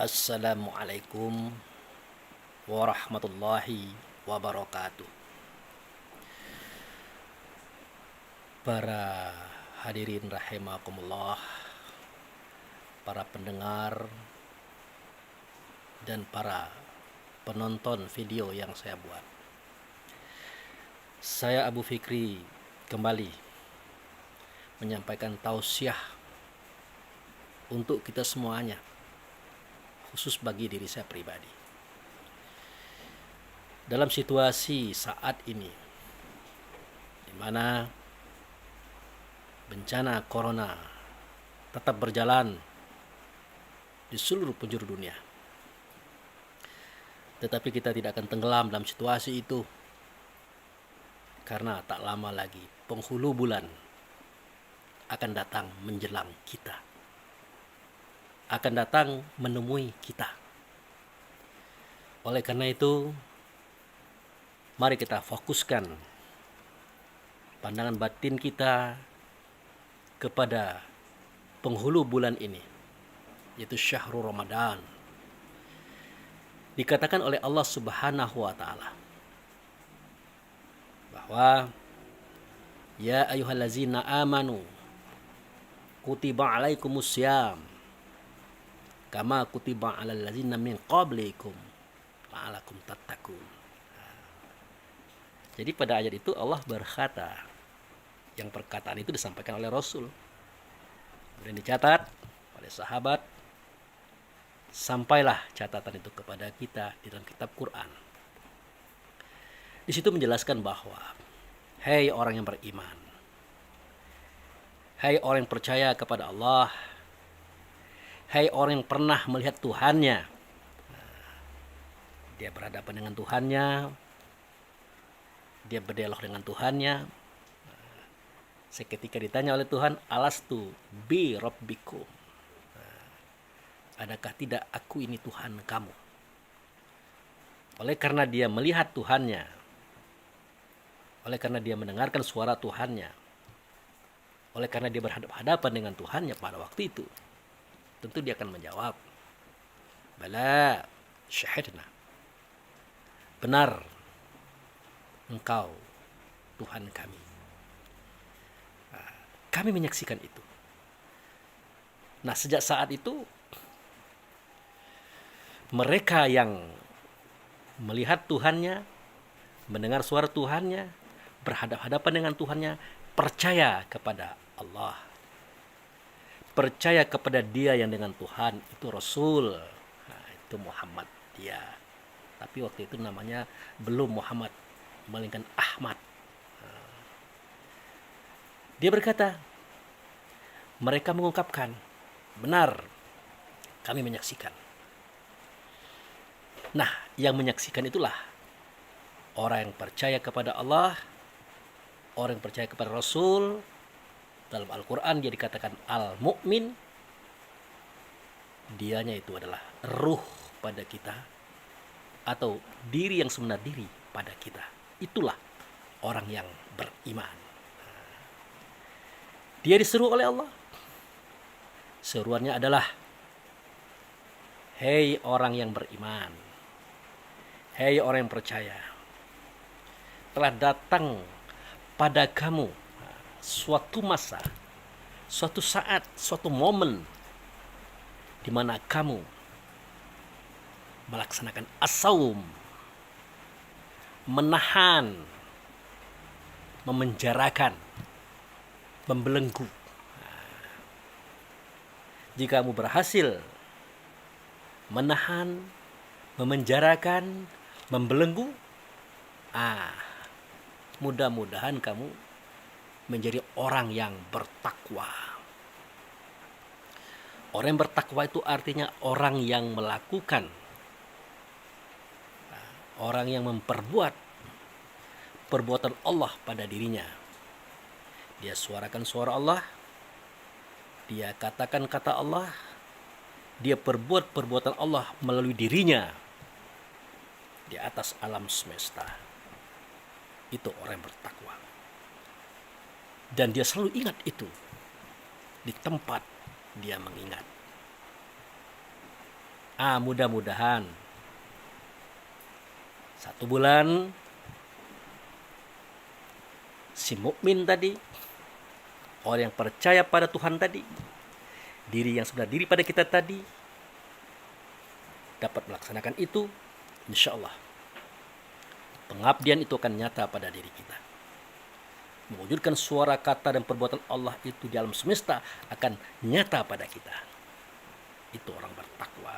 Assalamualaikum warahmatullahi wabarakatuh. Para hadirin rahimakumullah, para pendengar dan para penonton video yang saya buat. Saya Abu Fikri kembali menyampaikan tausiah untuk kita semuanya, khusus bagi diri saya pribadi. Dalam situasi saat ini, di mana bencana corona tetap berjalan di seluruh penjuru dunia, tetapi kita tidak akan tenggelam dalam situasi itu, karena tak lama lagi penghulu bulan akan datang menjelang kita, akan datang menemui kita. Oleh karena itu, mari kita fokuskan pandangan batin kita kepada penghulu bulan ini, yaitu Syahrul Ramadan. Dikatakan oleh Allah Subhanahu wa taala bahwa ya ayyuhallazina amanu kutiba alaikumussyam kama kutiba alal ladzina min qablikum la'alakum tattaqun. Jadi pada ayat itu Allah berkata, yang perkataan itu disampaikan oleh Rasul, kemudian dicatat oleh sahabat, sampailah catatan itu kepada kita di dalam kitab Quran. Di situ menjelaskan bahwa, hei orang yang beriman, hei orang yang percaya kepada Allah, hei orang yang pernah melihat Tuhannya, dia berhadapan dengan Tuhannya, dia berdialog dengan Tuhannya. Seketika ditanya oleh Tuhan, alastu bi rabbikum, adakah tidak aku ini Tuhan kamu? Oleh karena dia melihat Tuhannya, oleh karena dia mendengarkan suara Tuhannya, oleh karena dia berhadapan dengan Tuhannya pada waktu itu, tentu dia akan menjawab, bala syahidna, benar engkau Tuhan kami, kami menyaksikan itu. Nah, sejak saat itu mereka yang melihat Tuhannya, mendengar suara Tuhannya, berhadapan dengan Tuhannya, percaya kepada Allah, percaya kepada dia yang dengan Tuhan itu Rasul, itu Muhammad dia. Tapi waktu itu namanya belum Muhammad, melainkan Ahmad. Dia berkata, mereka mengungkapkan, benar, kami menyaksikan. Nah, yang menyaksikan itulah orang yang percaya kepada Allah, orang yang percaya kepada Rasul. Dalam Al-Quran dia dikatakan al-mu'min, dianya itu adalah ruh pada kita, atau diri yang sebenar diri pada kita. Itulah orang yang beriman. Dia diseru oleh Allah. Seruannya adalah, hei orang yang beriman, hei orang yang percaya, telah datang pada kamu suatu masa, suatu saat, suatu momen di mana kamu melaksanakan as-saum, menahan, memenjarakan, membelenggu. Jika kamu berhasil menahan, memenjarakan, membelenggu, mudah-mudahan kamu menjadi orang yang bertakwa. Orang yang bertakwa itu artinya orang yang melakukan, orang yang memperbuat perbuatan Allah pada dirinya. Dia suarakan suara Allah, dia katakan kata Allah, dia perbuat perbuatan Allah melalui dirinya di atas alam semesta. Itu orang yang bertakwa. Dan dia selalu ingat itu di tempat dia mengingat. Mudah-mudahan 1 bulan si mukmin tadi, orang yang percaya pada Tuhan tadi, diri yang sebenar diri pada kita tadi, dapat melaksanakan itu, insya Allah pengabdian itu akan nyata pada diri kita. Mewujudkan suara, kata, dan perbuatan Allah itu di alam semesta akan nyata pada kita. Itu orang bertakwa.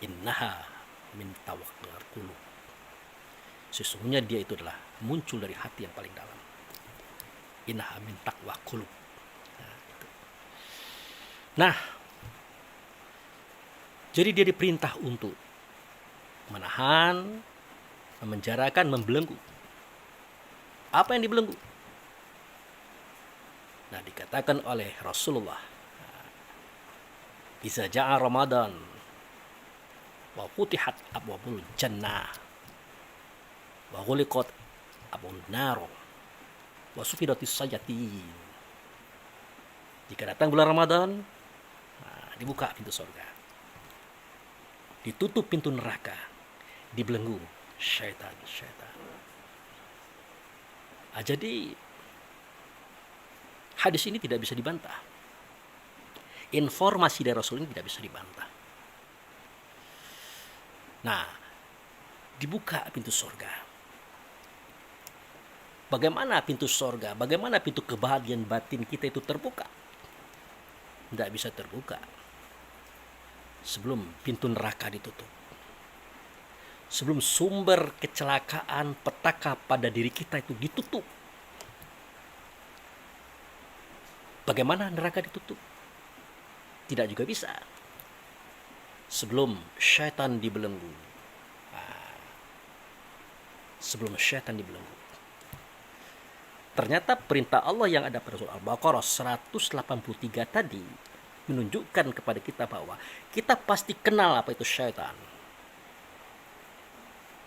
Innaha min tawaqqul qulub. Sesungguhnya dia itu adalah muncul dari hati yang paling dalam. Innaha min taqwa qulub. Nah, jadi dia diperintah untuk menahan, memenjarakan, membelenggu. Apa yang dibelenggu? Nah, dikatakan oleh Rasulullah, "Iza ja'a Ramadan wa futihat abwabul jannah wa ghuliqat abwabun nar wa sufidatis sayatin." Jika datang bulan Ramadan, dibuka pintu surga, ditutup pintu neraka, dibelenggu syaitan. Jadi hadis ini tidak bisa dibantah. Informasi dari Rasul ini tidak bisa dibantah. Nah, dibuka pintu surga. Bagaimana pintu surga? Bagaimana pintu kebahagiaan batin kita itu terbuka? Tidak bisa terbuka sebelum pintu neraka ditutup. Sebelum sumber kecelakaan, petaka pada diri kita itu ditutup. Bagaimana neraka ditutup? Tidak juga bisa sebelum syaitan dibelenggu. Sebelum syaitan dibelenggu. Ternyata perintah Allah yang ada pada surah Al-Baqarah 183 tadi menunjukkan kepada kita bahwa kita pasti kenal apa itu syaitan.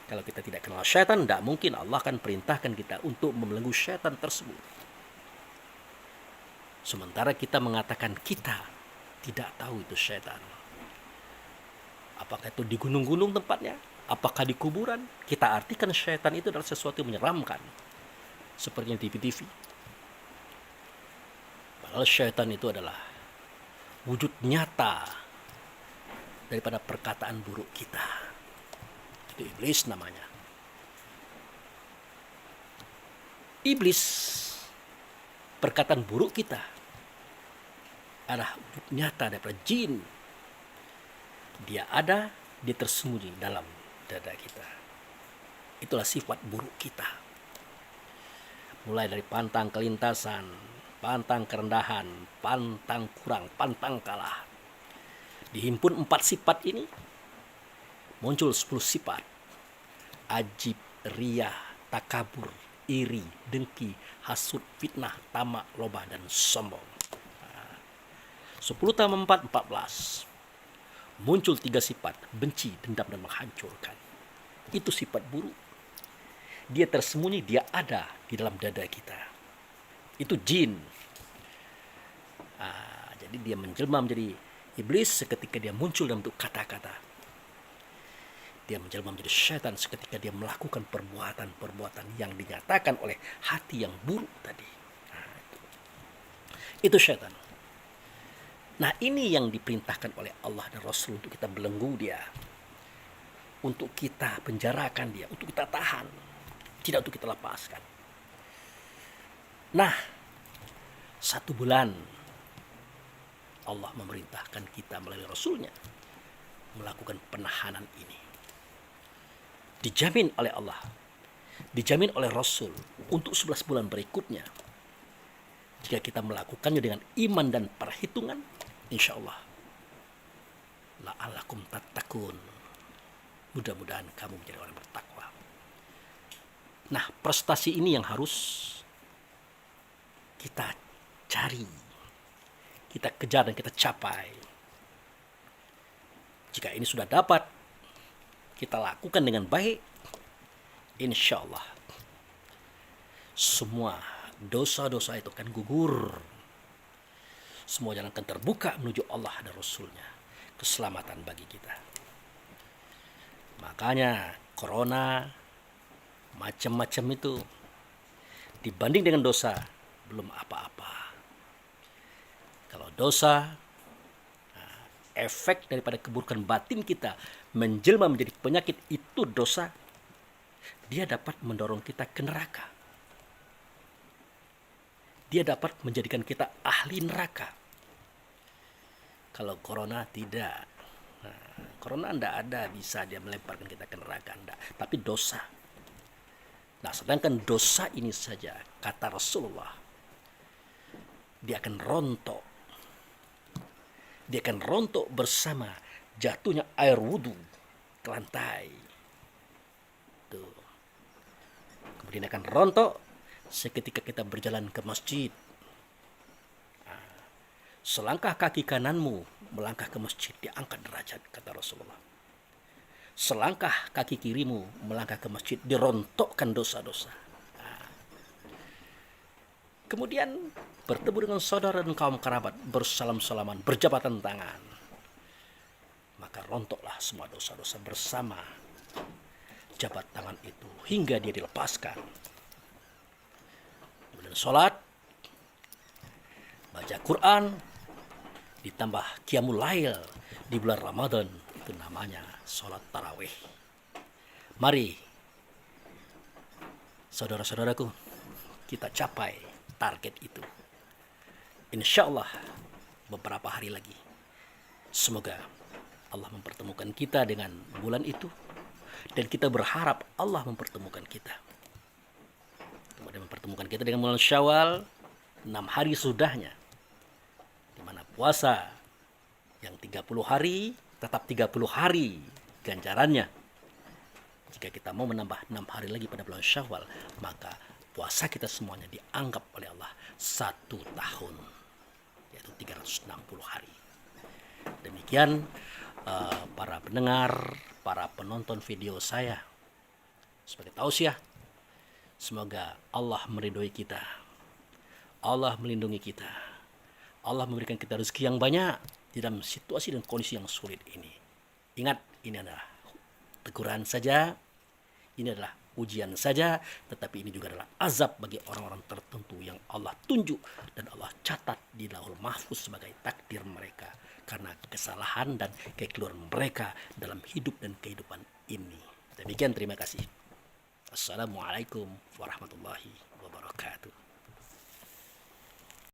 Kalau kita tidak kenal syaitan, tidak mungkin Allah akan perintahkan kita untuk membelenggu syaitan tersebut. Sementara kita mengatakan kita tidak tahu itu syaitan. Apakah itu di gunung-gunung tempatnya? Apakah di kuburan? Kita artikan syaitan itu adalah sesuatu yang menyeramkan. Seperti di TV. Padahal syaitan itu adalah wujud nyata daripada perkataan buruk kita. Itu iblis namanya. Iblis, perkataan buruk kita adalah wujud nyata daripada jin. Dia ada, dia tersembunyi dalam dada kita. Itulah sifat buruk kita. Mulai dari pantang kelintasan, pantang kerendahan, pantang kurang, pantang kalah. Dihimpun 4 sifat ini, muncul 10 sifat. Ajib, riya, takabur, iri, dengki, hasud, fitnah, tamak, lobah, dan sombong. 10 tambah 4, 14. Muncul 3 sifat, benci, dendam, dan menghancurkan. Itu sifat buruk. Dia tersembunyi, dia ada di dalam dada kita. Itu jin. Jadi dia menjelma menjadi iblis seketika dia muncul dalam bentuk kata-kata. Dia menjelma menjadi syaitan seketika dia melakukan perbuatan-perbuatan yang dinyatakan oleh hati yang buruk tadi. Itu syaitan. Nah, ini yang diperintahkan oleh Allah dan Rasul untuk kita belenggu dia. Untuk kita penjarakan dia, untuk kita tahan. Tidak untuk kita lepaskan. Nah, 1 bulan Allah memerintahkan kita melalui Rasulnya melakukan penahanan ini. Dijamin oleh Allah, dijamin oleh Rasul untuk 11 bulan berikutnya. Jika kita melakukannya dengan iman dan perhitungan, insya Allah la'allakum tattaqun. Mudah-mudahan kamu menjadi orang bertakwa. Nah, prestasi ini yang harus kita cari, kita kejar dan kita capai. Jika ini sudah dapat kita lakukan dengan baik, insya Allah semua dosa-dosa itu akan gugur. Semua jalan akan terbuka menuju Allah dan Rasulnya. keselamatan bagi kita. Makanya corona macam-macam itu dibanding dengan dosa belum apa-apa. Kalau dosa, efek daripada keburukan batin kita menjelma menjadi penyakit itu dosa, dia dapat mendorong kita ke neraka. Dia dapat menjadikan kita ahli neraka. Kalau corona tidak. Corona tidak ada bisa dia melemparkan kita ke neraka, enggak. Tapi dosa. Nah, sedangkan dosa ini saja, kata Rasulullah, dia akan rontok. Dia akan rontok bersama jatuhnya air wudhu ke lantai. Tuh. Kemudian akan rontok seketika kita berjalan ke masjid. Selangkah kaki kananmu melangkah ke masjid, diangkat derajat, kata Rasulullah. Selangkah kaki kirimu melangkah ke masjid, dirontokkan dosa-dosa. Kemudian bertemu dengan saudara dan kaum kerabat, bersalam-salaman, berjabatan tangan. Maka rontoklah semua dosa-dosa bersama jabat tangan itu hingga dia dilepaskan. Kemudian sholat, baca Quran, ditambah qiyamul lail di bulan Ramadan, itu namanya sholat tarawih. Mari saudara-saudaraku, kita capai target itu. Insya Allah beberapa hari lagi semoga Allah mempertemukan kita dengan bulan itu, dan kita berharap Allah mempertemukan kita. Kemudian mempertemukan kita dengan bulan Syawal 6 hari sudahnya, di mana puasa yang 30 hari tetap 30 hari ganjarannya. Jika kita mau menambah 6 hari lagi pada bulan Syawal, maka puasa kita semuanya dianggap oleh Allah 1 tahun, yaitu 360 hari. Demikian para pendengar, para penonton video saya, sebagai tausiah, semoga Allah meridhoi kita, Allah melindungi kita, Allah memberikan kita rezeki yang banyak di dalam situasi dan kondisi yang sulit ini. Ingat, ini adalah teguran saja, ini adalah ujian saja, tetapi ini juga adalah azab bagi orang-orang tertentu yang Allah tunjuk dan Allah catat di Lauhul Mahfuz sebagai takdir mereka karena kesalahan dan kekeliruan mereka dalam hidup dan kehidupan ini. Demikian, terima kasih. Assalamualaikum warahmatullahi wabarakatuh.